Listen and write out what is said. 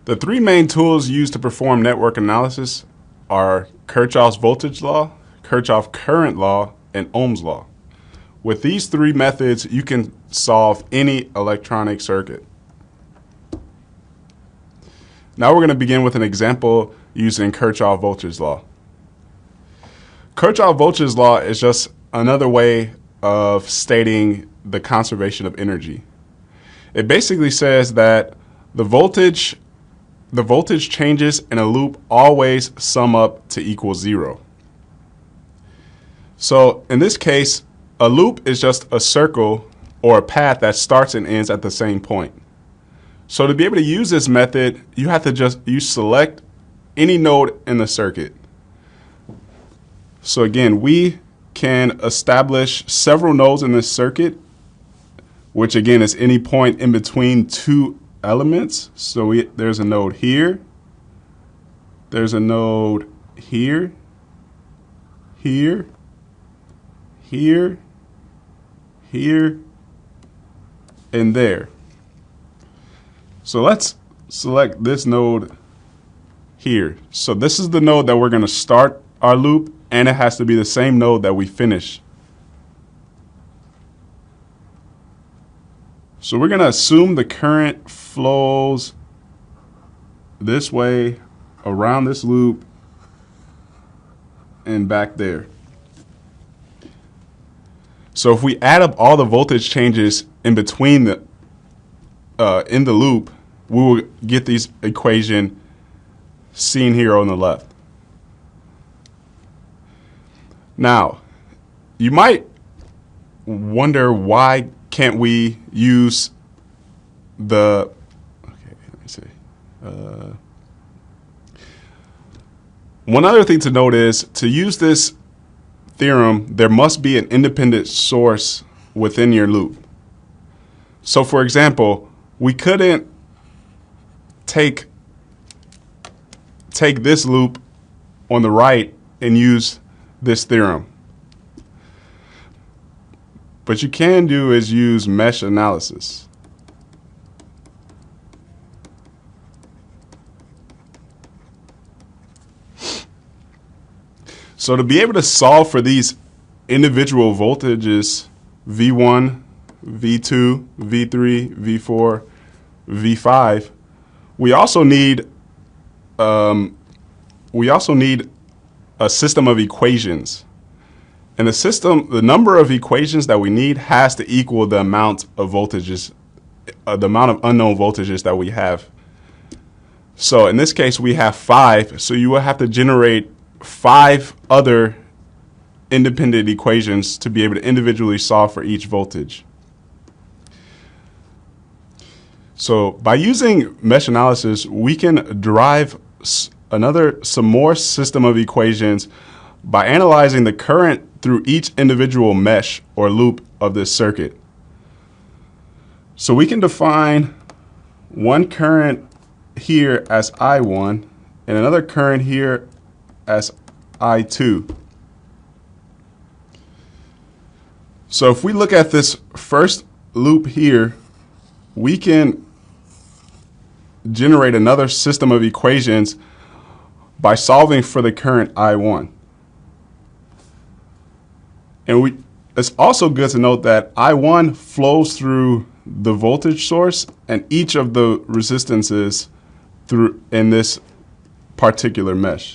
The three main tools used to perform network analysis are Kirchoff's voltage law, Kirchoff's current law, and Ohm's law. With these three methods, you can solve any electronic circuit. Now we're going to begin with an example using Kirchoff's voltage law. Kirchoff's voltage law is just another way of stating the conservation of energy. It basically says that the voltage changes in a loop always sum up to equal 0. So in this case, a loop is just a circle or a path that starts and ends at the same point. So to be able to use this method, you have to select any node in the circuit. So again, we can establish several nodes in this circuit, which again is any point in between two elements. So there's a node here, there's a node here, here, here, here, and there. So let's select this node here. So this is the node that we're going to start our loop, and it has to be the same node that we finish. So we're going to assume the current flows this way around this loop and back there. So if we add up all the voltage changes in between in the loop, we will get this equation seen here on the left. Now, you might wonder, why can't we use the, okay, let me see. One other thing to note is, to use this theorem, there must be an independent source within your loop. So for example, we couldn't take this loop on the right and use this theorem. What you can do is use mesh analysis. So to be able to solve for these individual voltages, V1, V2, V3, V4, V5, we also need a system of equations. And the number of equations that we need has to equal the amount of voltages, the amount of unknown voltages that we have. So in this case, we have 5. So you will have to generate 5 other independent equations to be able to individually solve for each voltage. So by using mesh analysis, we can derive some more system of equations by analyzing the current through each individual mesh or loop of this circuit. So we can define one current here as I1 and another current here as I2. So if we look at this first loop here, we can generate another system of equations by solving for the current I1. And it's also good to note that I1 flows through the voltage source and each of the resistances in this particular mesh.